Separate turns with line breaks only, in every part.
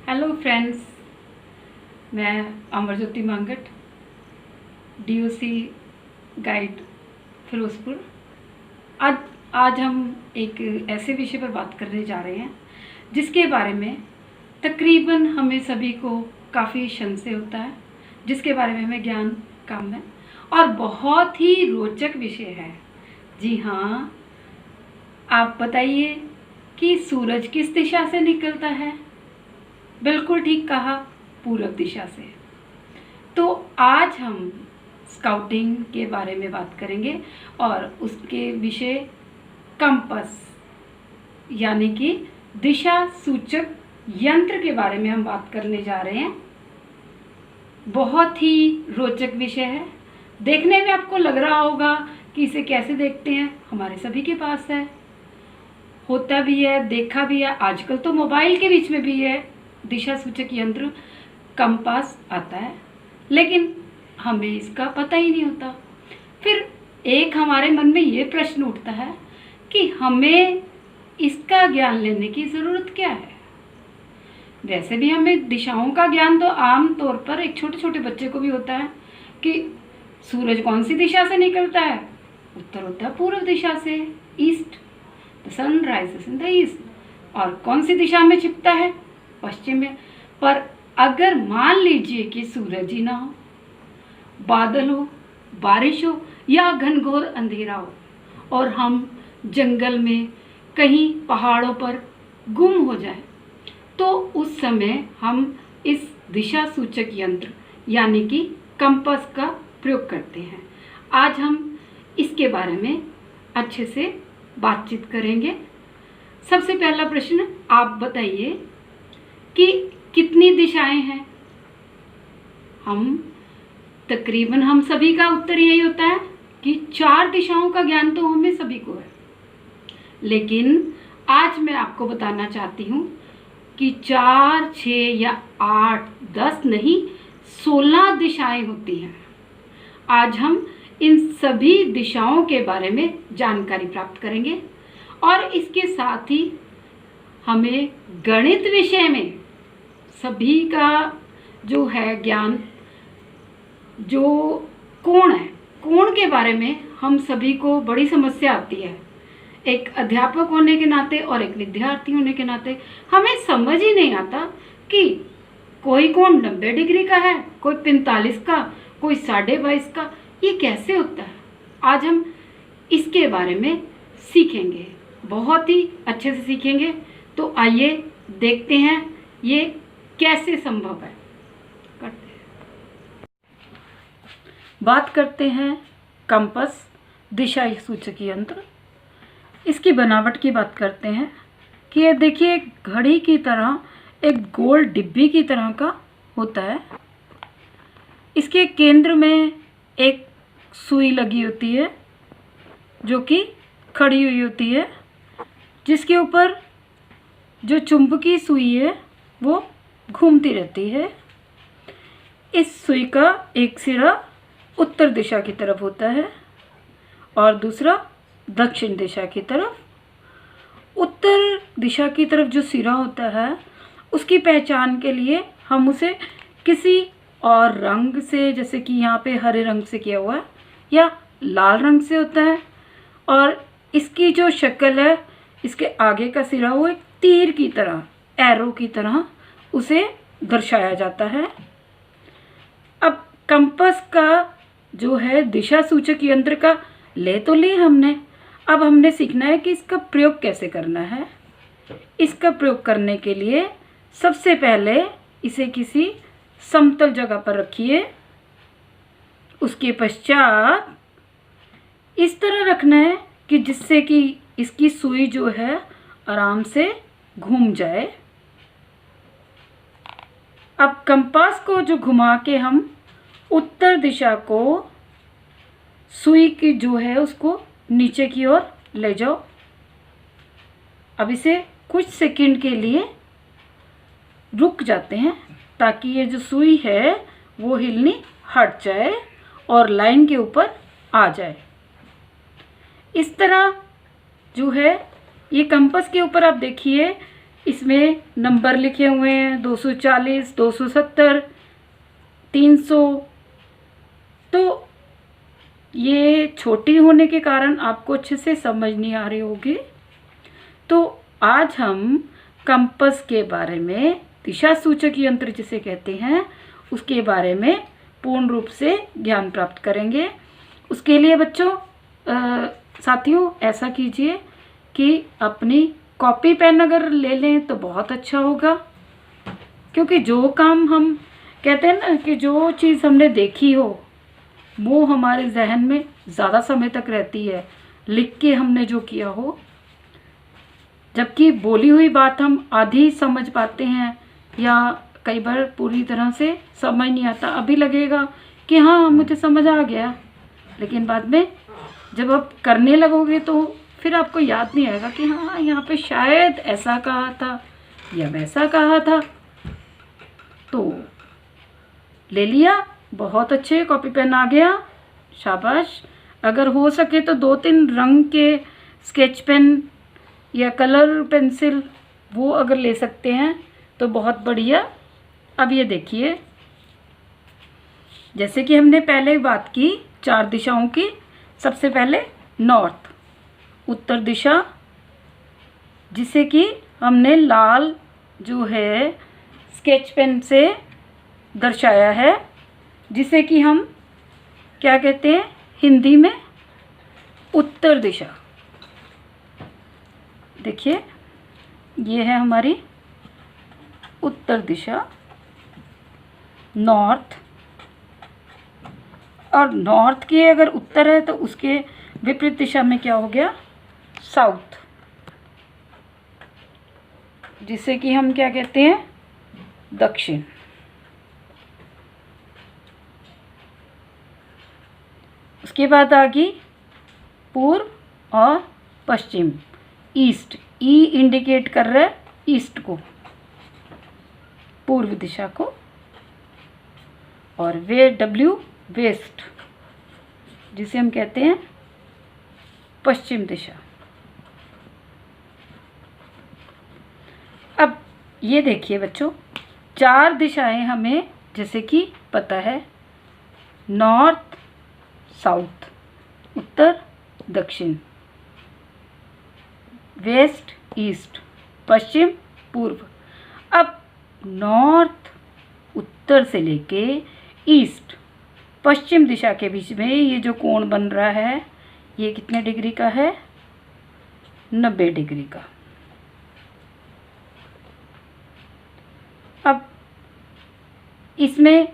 Hello friends, मैं Amarjyoti Mangat, DOC guide Firozpur. आज हम एक ऐसे विषय पर बात करने जा रहे हैं जिसके बारे में तकरीबन हमें सभी को काफ़ी संशय होता है, जिसके बारे में हमें ज्ञान कम है और बहुत ही रोचक विषय है। जी हाँ, आप बताइए कि सूरज किस दिशा से निकलता है? बिल्कुल ठीक कहा, पूरब दिशा से। तो आज हम स्काउटिंग के बारे में बात करेंगे और उसके विषय कंपास यानी कि दिशा सूचक यंत्र के बारे में हम बात करने जा रहे हैं। बहुत ही रोचक विषय है। देखने में आपको लग रहा होगा कि इसे कैसे देखते हैं, हमारे सभी के पास है, होता भी है, देखा भी है। आजकल तो मोबाइल के बीच में भी है दिशा सूचक यंत्र कंपास आता है, लेकिन हमें इसका पता ही नहीं होता। फिर एक हमारे मन में ये प्रश्न उठता है कि हमें इसका ज्ञान लेने की ज़रूरत क्या है? वैसे भी हमें दिशाओं का ज्ञान तो आम तौर पर एक छोटे छोटे बच्चे को भी होता है कि सूरज कौन सी दिशा से निकलता है। उत्तर होता है पूर्व दिशा से, east. The sun rises in the east. और कौन सी दिशा में छिपता है? पश्चिम में। पर अगर मान लीजिए कि सूरज ही ना हो, बादल हो, बारिश हो या घनघोर अंधेरा हो और हम जंगल में कहीं पहाड़ों पर गुम हो जाए, तो उस समय हम इस दिशा सूचक यंत्र यानी कि कंपास का प्रयोग करते हैं। आज हम इसके बारे में अच्छे से बातचीत करेंगे। सबसे पहला प्रश्न, आप बताइए कि कितनी दिशाएं हैं? हम सभी का उत्तर यही होता है कि 4 दिशाओं का ज्ञान तो हमें सभी को है, लेकिन आज मैं आपको बताना चाहती हूँ कि 4, 6 या 8, 10 नहीं, 16 दिशाएं होती हैं। आज हम इन सभी दिशाओं के बारे में जानकारी प्राप्त करेंगे और इसके साथ ही हमें गणित विषय में सभी का जो है ज्ञान, जो कोण है, कोण के बारे में हम सभी को बड़ी समस्या आती है। एक अध्यापक होने के नाते और एक विद्यार्थी होने के नाते हमें समझ ही नहीं आता कि कोई कोण 90 डिग्री का है, कोई 45 का, कोई 22.5 का, ये कैसे होता है? आज हम इसके बारे में सीखेंगे, बहुत ही अच्छे से सीखेंगे। तो आइए देखते हैं ये कैसे संभव है। बात करते हैं कंपास दिशा सूचक यंत्र। इसकी बनावट की बात करते हैं कि ये देखिए घड़ी की तरह एक गोल डिब्बी की तरह का होता है। इसके केंद्र में एक सुई लगी होती है जो कि खड़ी हुई होती है, जिसके ऊपर जो चुंबकीय सुई है वो घूमती रहती है। इस सुई का एक सिरा उत्तर दिशा की तरफ होता है और दूसरा दक्षिण दिशा की तरफ। उत्तर दिशा की तरफ जो सिरा होता है उसकी पहचान के लिए हम उसे किसी और रंग से, जैसे कि यहाँ पे हरे रंग से किया हुआ है, या लाल रंग से होता है। और इसकी जो शक्ल है, इसके आगे का सिरा वो एक तीर की तरह, एरो की तरह उसे दर्शाया जाता है। अब कंपास का जो है दिशा सूचक यंत्र का ले तो ली हमने, अब हमने सीखना है कि इसका प्रयोग कैसे करना है। इसका प्रयोग करने के लिए सबसे पहले इसे किसी समतल जगह पर रखिए। उसके पश्चात इस तरह रखना है कि जिससे कि इसकी सुई जो है आराम से घूम जाए। अब कंपास को जो घुमा के हम उत्तर दिशा को, सुई की जो है उसको नीचे की ओर ले जाओ। अब इसे कुछ सेकंड के लिए रुक जाते हैं ताकि ये जो सुई है वो हिलनी हट जाए और लाइन के ऊपर आ जाए। इस तरह जो है ये कंपास के ऊपर आप देखिए इसमें नंबर लिखे हुए हैं 240, 270, 300। तो ये छोटी होने के कारण आपको अच्छे से समझ नहीं आ रही होगी। तो आज हम कंपास के बारे में, दिशा सूचक यंत्र जिसे कहते हैं, उसके बारे में पूर्ण रूप से ज्ञान प्राप्त करेंगे। उसके लिए बच्चों साथियों ऐसा कीजिए कि अपनी कॉपी पेन अगर ले लें तो बहुत अच्छा होगा, क्योंकि जो काम हम कहते हैं ना कि जो चीज़ हमने देखी हो वो हमारे जहन में ज़्यादा समय तक रहती है, लिख के हमने जो किया हो। जबकि बोली हुई बात हम आधी समझ पाते हैं या कई बार पूरी तरह से समझ नहीं आता। अभी लगेगा कि हाँ मुझे समझ आ गया, लेकिन बाद में जब आप करने लगोगे तो फिर आपको याद नहीं आएगा कि हाँ यहाँ पे शायद ऐसा कहा था या वैसा कहा था। तो ले लिया, बहुत अच्छे, कॉपी पेन आ गया, शाबाश। अगर हो सके तो 2-3 रंग के स्केच पेन या कलर पेंसिल वो अगर ले सकते हैं तो बहुत बढ़िया। अब ये देखिए, जैसे कि हमने पहले बात की 4 दिशाओं की। सबसे पहले नॉर्थ, उत्तर दिशा, जिसे कि हमने लाल जो है स्केच पेन से दर्शाया है, जिसे कि हम क्या कहते हैं हिंदी में उत्तर दिशा। देखिए ये है हमारी उत्तर दिशा, नॉर्थ। और नॉर्थ की अगर उत्तर है तो उसके विपरीत दिशा में क्या हो गया, साउथ, जिसे कि हम क्या कहते हैं दक्षिण। उसके बाद आ गई पूर्व और पश्चिम, ईस्ट। ई इंडिकेट कर रहा है ईस्ट को, पूर्व दिशा को। और वे डब्ल्यू वेस्ट, जिसे हम कहते हैं पश्चिम दिशा। अब ये देखिए बच्चों, 4 दिशाएं हमें जैसे कि पता है, नॉर्थ साउथ, उत्तर दक्षिण, वेस्ट ईस्ट, पश्चिम पूर्व। अब नॉर्थ उत्तर से लेके ईस्ट पश्चिम दिशा के बीच में ये जो कोण बन रहा है ये कितने डिग्री का है, 90 डिग्री का। अब इसमें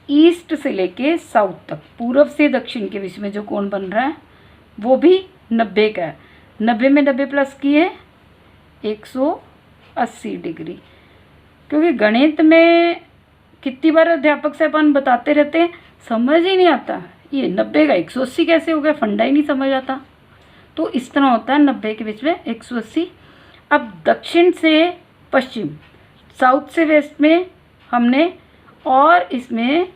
ईस्ट से लेके साउथ तक, पूर्व से दक्षिण के बीच में जो कोण बन रहा है वो भी 90 का है। 90 में 90 प्लस किए 180 डिग्री। क्योंकि गणित में कितनी बार अध्यापक से अपन बताते रहते हैं, समझ ही नहीं आता ये 90 का 180 कैसे हो गया, फंडा ही नहीं समझ आता। तो इस तरह होता है 90 के बीच में 180। अब दक्षिण से पश्चिम, साउथ से वेस्ट में हमने और इसमें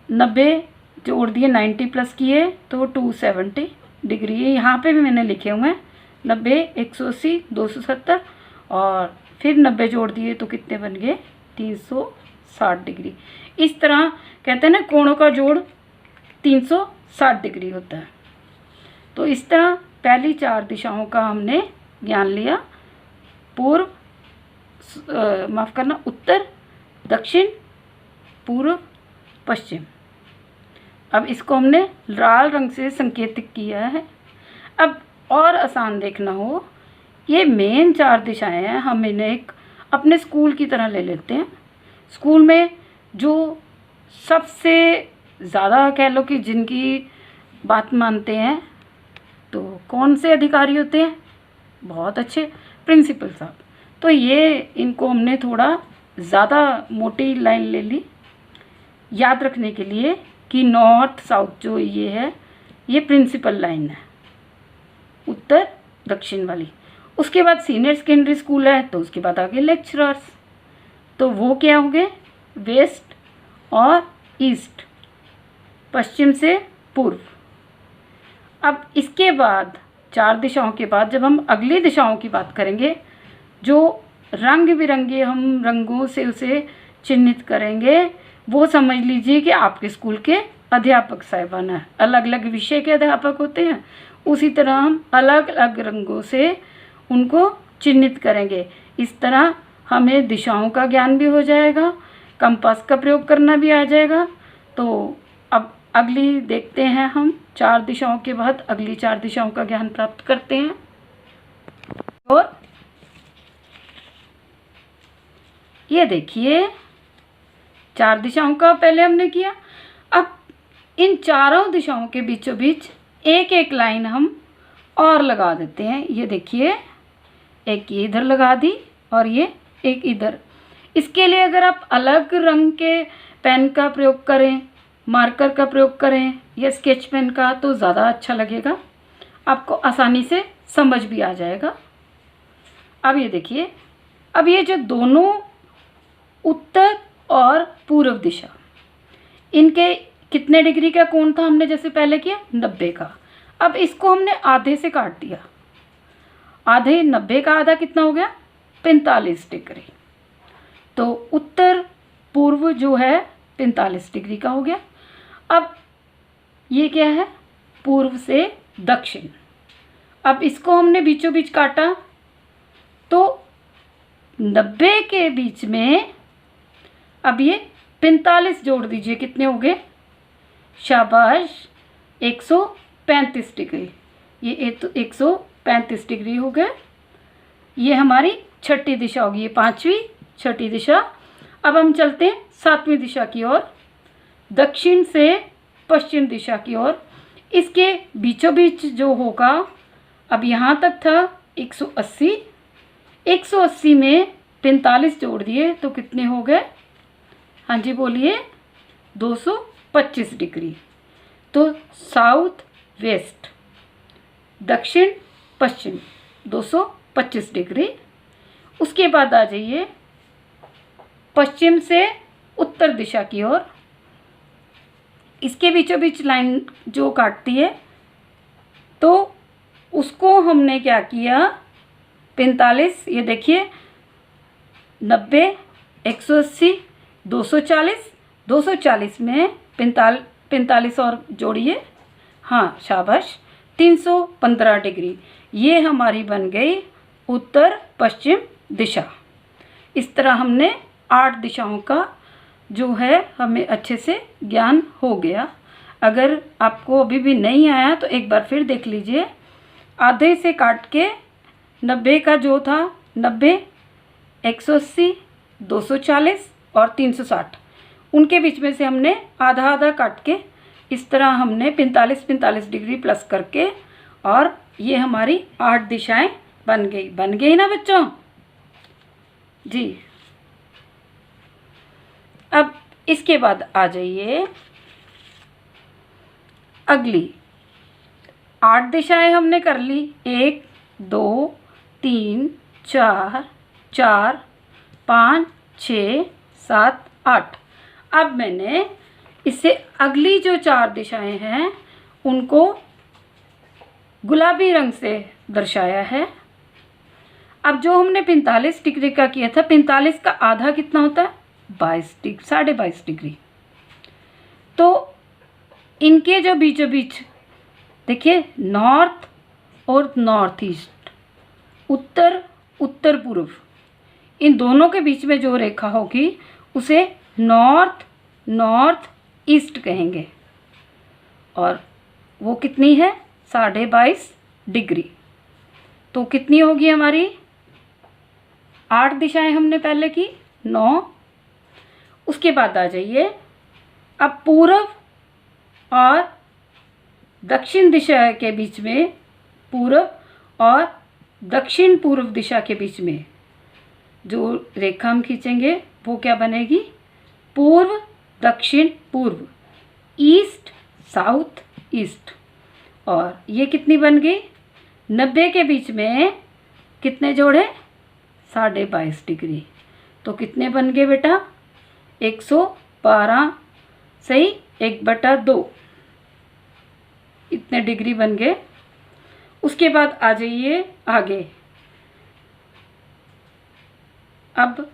90 जोड़ दिए, 90 प्लस किए तो 270 डिग्री। यहाँ पे भी मैंने लिखे हुए हैं 90, 180, 270 और फिर 90 जोड़ दिए तो कितने बन गए, 360 डिग्री। इस तरह कहते हैं ना कोणों का जोड़ 360 डिग्री होता है। तो इस तरह पहली 4 दिशाओं का हमने ज्ञान लिया, पूर्व माफ़ करना उत्तर दक्षिण पूर्व पश्चिम। अब इसको हमने लाल रंग से संकेतित किया है। अब और आसान देखना हो, ये मेन 4 दिशाएं हैं, हम इन्हें एक अपने स्कूल की तरह ले लेते हैं। स्कूल में जो सबसे ज़्यादा कह लो कि जिनकी बात मानते हैं तो कौन से अधिकारी होते हैं, बहुत अच्छे प्रिंसिपल साहब। तो ये इनको हमने थोड़ा ज़्यादा मोटी लाइन ले ली याद रखने के लिए कि नॉर्थ साउथ जो ये है ये प्रिंसिपल लाइन है, उत्तर दक्षिण वाली। उसके बाद सीनियर सेकेंडरी स्कूल है तो उसके बाद आगे लेक्चरर्स, तो वो क्या हो गए, वेस्ट और ईस्ट, पश्चिम से पूर्व। अब इसके बाद 4 दिशाओं के बाद जब हम अगली दिशाओं की बात करेंगे जो रंग बिरंगे हम रंगों से उसे चिन्हित करेंगे, वो समझ लीजिए कि आपके स्कूल के अध्यापक साहिबान हैं। अलग अलग विषय के अध्यापक होते हैं, उसी तरह हम अलग अलग रंगों से उनको चिन्हित करेंगे। इस तरह हमें दिशाओं का ज्ञान भी हो जाएगा, कंपास का प्रयोग करना भी आ जाएगा। तो अब अगली देखते हैं, हम 4 दिशाओं के बाद अगली 4 दिशाओं का ज्ञान प्राप्त करते हैं। और ये देखिए 4 दिशाओं का पहले हमने किया। अब इन चारों दिशाओं के बीचों बीच एक एक लाइन हम और लगा देते हैं। ये देखिए, एक ये इधर लगा दी और ये एक इधर। इसके लिए अगर आप अलग रंग के पेन का प्रयोग करें, मार्कर का प्रयोग करें या स्केच पेन का, तो ज़्यादा अच्छा लगेगा, आपको आसानी से समझ भी आ जाएगा। अब ये देखिए, अब ये जो दोनों उत्तर और पूर्व दिशा, इनके कितने डिग्री का कोण था हमने जैसे पहले किया, 90 का। अब इसको हमने आधे से काट दिया। आधे 90 का आधा कितना हो गया, 45 डिग्री। तो उत्तर पूर्व जो है 45 डिग्री का हो गया। अब ये क्या है, पूर्व से दक्षिण। अब इसको हमने बीचों बीच काटा, तो 90 के बीच में अब ये 45 जोड़ दीजिए, कितने हो गए, शाबाश, 135 डिग्री। ये तो 135 डिग्री हो गए। ये हमारी छठी दिशा होगी, ये 5वीं छठी दिशा। अब हम चलते हैं 7वीं दिशा की ओर, दक्षिण से पश्चिम दिशा की ओर। इसके बीचों बीच जो होगा, अब यहाँ तक था 180, 180 में 45 जोड़ दिए तो कितने हो गए, हाँ जी बोलिए, 225 डिग्री। तो साउथ वेस्ट, दक्षिण पश्चिम, 225 डिग्री। उसके बाद आ जाइए पश्चिम से उत्तर दिशा की ओर। इसके बीचों बीच लाइन जो काटती है, तो उसको हमने क्या किया, 45, ये देखिए 90, 180, 240, 240 में 45 और जोड़िए, हाँ शाबाश, 315 डिग्री। ये हमारी बन गई उत्तर पश्चिम दिशा। इस तरह हमने 8 दिशाओं का जो है हमें अच्छे से ज्ञान हो गया। अगर आपको अभी भी नहीं आया तो एक बार फिर देख लीजिए। आधे से काट के 90 का जो था, 90, 180, 240 और 360, उनके बीच में से हमने आधा आधा काट के इस तरह हमने 45 डिग्री प्लस करके, और ये हमारी 8 दिशाएं बन गई ना बच्चों जी। अब इसके बाद आ जाइए अगली 8 दिशाएं हमने कर ली, 1 2 3 4 4 5 6 7 8। अब मैंने इससे अगली जो 4 दिशाएं हैं उनको गुलाबी रंग से दर्शाया है। अब जो हमने 45 डिग्री का किया था, 45 का आधा कितना होता है, 22.5 डिग्री। तो इनके जो बीचों बीच देखिए, नॉर्थ और नॉर्थ ईस्ट, उत्तर उत्तर पूर्व, इन दोनों के बीच में जो रेखा होगी उसे नॉर्थ नॉर्थ ईस्ट कहेंगे, और वो कितनी है, 22.5 डिग्री। तो कितनी होगी हमारी, 8 दिशाएं हमने पहले की, 9। उसके बाद आ जाइए, अब पूर्व और दक्षिण दिशा के बीच में, पूर्व और दक्षिण पूर्व दिशा के बीच में जो रेखा हम खींचेंगे वो क्या बनेगी, पूर्व दक्षिण पूर्व, ईस्ट साउथ ईस्ट। और ये कितनी बन गई, 90 के बीच में कितने जोड़े, 22.5 डिग्री। तो कितने बन गए बेटा, 112 सही, 1/2 इतने डिग्री बन गए। उसके बाद आ जाइए आगे, अब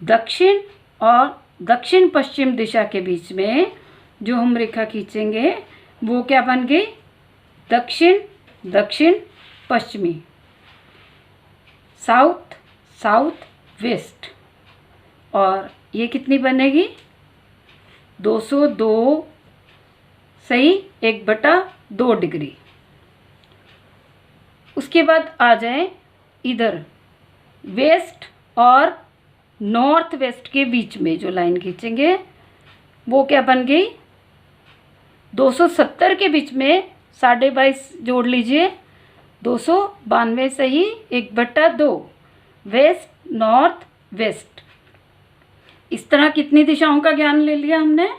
दक्षिण और दक्षिण पश्चिम दिशा के बीच में जो हम रेखा खींचेंगे वो क्या बन गई? दक्षिण दक्षिण पश्चिमी, साउथ साउथ वेस्ट। और ये कितनी बनेगी? 202 सही 1/2 डिग्री। उसके बाद आ जाए इधर वेस्ट और नॉर्थ वेस्ट के बीच में जो लाइन खींचेंगे वो क्या बन गई? 270 के बीच में 22.5 जोड़ लीजिए, 292 सही 1/2 वेस्ट नॉर्थ वेस्ट। इस तरह कितनी दिशाओं का ज्ञान ले लिया हमने?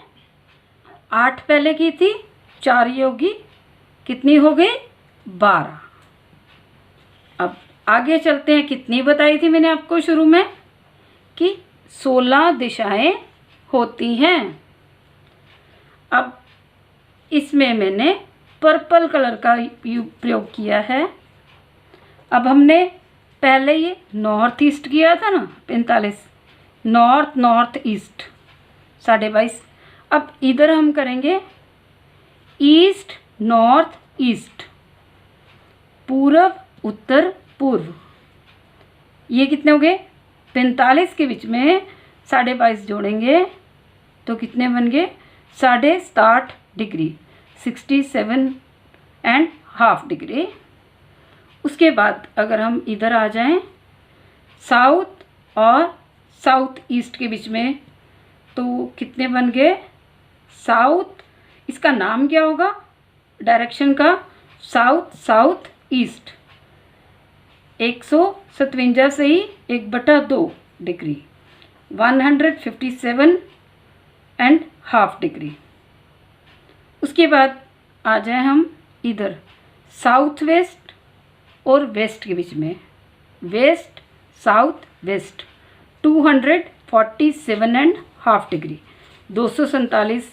8 पहले की थी, 4 ये होगी, कितनी हो गई? 12। अब आगे चलते हैं। कितनी बताई थी मैंने आपको शुरू में कि 16 दिशाएं होती हैं। अब इसमें मैंने पर्पल कलर का प्रयोग किया है। अब हमने पहले ये नॉर्थ ईस्ट किया था ना 45, नॉर्थ नॉर्थ ईस्ट 22.5। अब इधर हम करेंगे ईस्ट नॉर्थ ईस्ट, पूरब उत्तर पूर्व। ये कितने हो गए? 45 के बीच में 22.5 जोड़ेंगे तो कितने बन गए? 67.5 डिग्री, 67.5 डिग्री। उसके बाद अगर हम इधर आ जाएं साउथ और साउथ ईस्ट के बीच में तो कितने बन गए? साउथ, इसका नाम क्या होगा डायरेक्शन का? साउथ साउथ ईस्ट, 157 से ही 1/2 डिग्री, 157.5 डिग्री। उसके बाद आ जाए हम इधर साउथ वेस्ट और वेस्ट के बीच में, वेस्ट साउथ वेस्ट 247.5 डिग्री, 247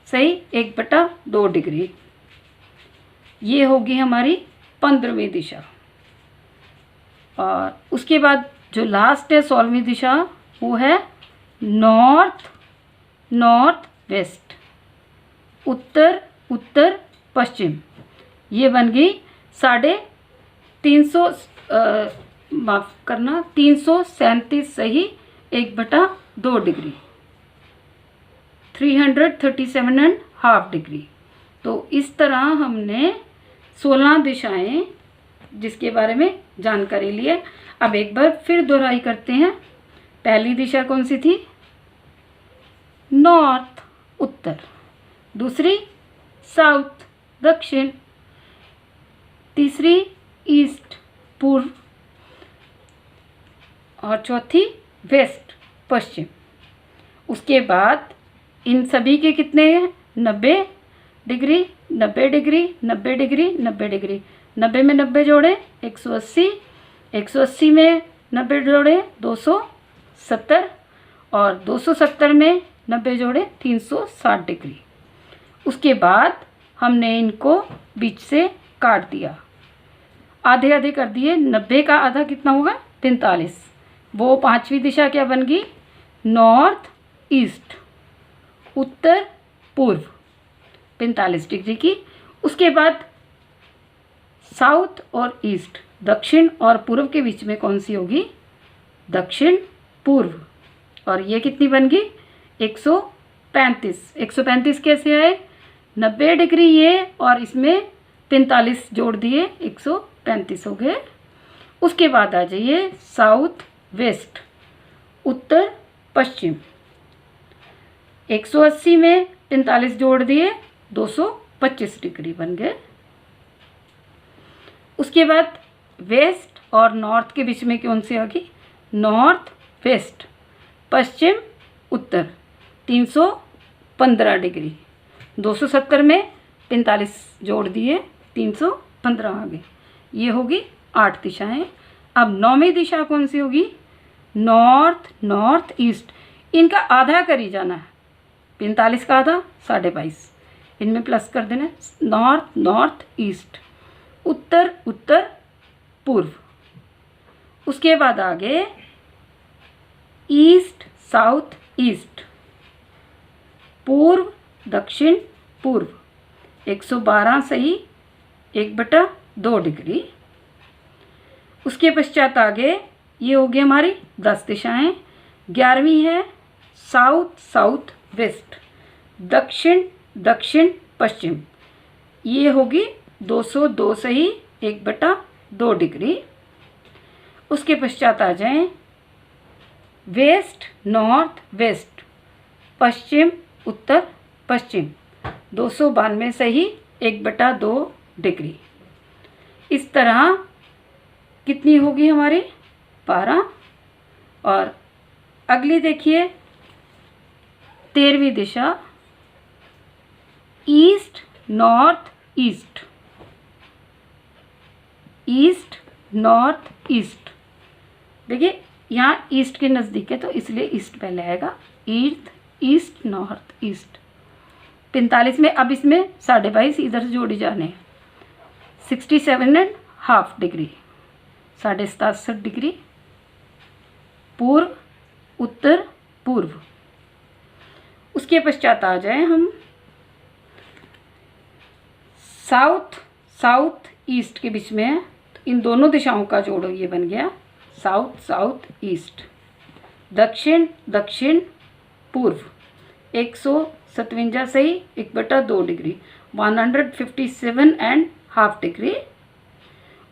सही 1/2 डिग्री। ये होगी हमारी 15वीं दिशा। और उसके बाद जो लास्ट है 16वीं दिशा वो है नॉर्थ नॉर्थ वेस्ट, उत्तर उत्तर पश्चिम। ये बन गई 350, माफ़ करना 337 सही 1/2 डिग्री, 337.5 डिग्री। तो इस तरह हमने 16 दिशाएं जिसके बारे में जानकारी ली है। अब एक बार फिर दोहराई करते हैं। पहली दिशा कौन सी थी? नॉर्थ उत्तर, दूसरी साउथ दक्षिण, तीसरी ईस्ट पूर्व और चौथी वेस्ट पश्चिम। उसके बाद इन सभी के कितने हैं? 90 डिग्री 90 डिग्री 90 डिग्री 90 डिग्री, 90 में 90 जोड़े 180, 180 में 90 जोड़े 270 और 270 में 90 जोड़े 360 डिग्री। उसके बाद हमने इनको बीच से काट दिया, आधे आधे कर दिए। 90 का आधा कितना होगा? 45। वो 5वीं दिशा क्या बन गई? नॉर्थ ईस्ट, उत्तर पूर्व 45 डिग्री की। उसके बाद साउथ और ईस्ट, दक्षिण और पूर्व के बीच में कौन सी होगी? दक्षिण पूर्व। और ये कितनी बन गई? 135। 135 कैसे आए? 90 डिग्री ये और इसमें 45 जोड़ दिए, 135 हो गए। उसके बाद आ जाइए साउथ वेस्ट, उत्तर पश्चिम, 180 में 45 जोड़ दिए 225 डिग्री बन गए। उसके बाद वेस्ट और नॉर्थ के बीच में कौन सी होगी? नॉर्थ वेस्ट, पश्चिम उत्तर 315 डिग्री, 270 में 45 जोड़ दिए 315 आ गए। ये होगी 8 दिशाएं। अब 9वीं दिशा कौन सी होगी? North north east. इनका आधा करी जाना है, 45 का आधा 22.5, इनमें प्लस कर देना। North north east, Uttar Uttar पूर्व। उसके बाद आगे ईस्ट साउथ ईस्ट, पूर्व दक्षिण पूर्व, 112 सही 1/2 डिग्री। उसके पश्चात आगे ये होगी हमारी 10 दिशाएं। 11वीं है साउथ साउथ वेस्ट, दक्षिण दक्षिण पश्चिम, ये होगी 202 सही 1/2 डिग्री। उसके पश्चात आ जाएं वेस्ट नॉर्थ वेस्ट, पश्चिम उत्तर पश्चिम, 292 सही 1/2 डिग्री। इस तरह कितनी होगी हमारी 12। और अगली देखिए 13वीं दिशा east north east, east north east. देखिए यहाँ ईस्ट के नज़दीक है तो इसलिए ईस्ट पहले आएगा, ईस्ट नॉर्थ ईस्ट। 45 में अब इसमें 22.5 इधर से जोड़ी जाने हैं, 67.5 डिग्री, 67.5 डिग्री पूर्व उत्तर पूर्व। उसके पश्चात आ जाए हम साउथ साउथ ईस्ट के बीच में है, तो इन दोनों दिशाओं का जोड़ो ये बन गया साउथ साउथ ईस्ट। दक्षिण दक्षिण पूर्व, 157 सही 1/2 डिग्री, 157.5 डिग्री।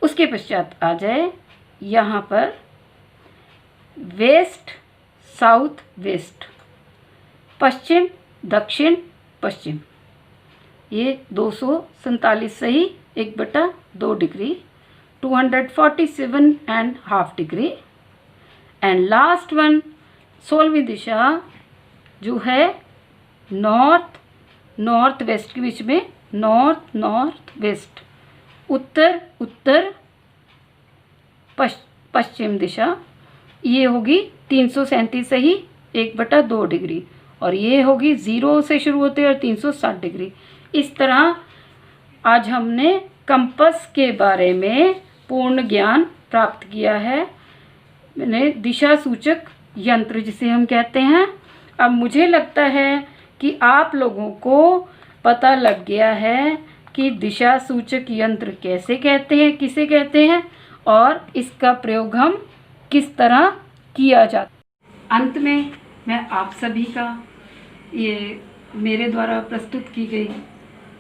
उसके पश्चात आ जाए यहाँ पर वेस्ट साउथ वेस्ट, पश्चिम दक्षिण पश्चिम, ये 247 सही 1/2 डिग्री, 247.5 डिग्री। एंड लास्ट वन 16वीं दिशा जो है नॉर्थ नॉर्थ वेस्ट के बीच में, नॉर्थ नॉर्थ वेस्ट, उत्तर उत्तर पश्चिम दिशा, ये होगी 337 सही 1/2 डिग्री, और ये होगी 0 से शुरू होते और 360 डिग्री। इस तरह आज हमने कंपास के बारे में पूर्ण ज्ञान प्राप्त किया है, मैंने दिशा सूचक यंत्र जिसे हम कहते हैं। अब मुझे लगता है कि आप लोगों को पता लग गया है कि दिशा सूचक यंत्र कैसे कहते हैं, किसे कहते हैं, और इसका प्रयोग हम किस तरह किया जाता। अंत में मैं आप सभी का ये मेरे द्वारा प्रस्तुत की गई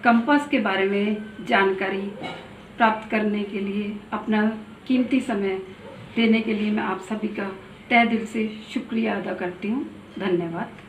कंपास के बारे में जानकारी प्राप्त करने के लिए अपना कीमती समय देने के लिए मैं आप सभी का तहे दिल से शुक्रिया अदा करती हूँ। धन्यवाद।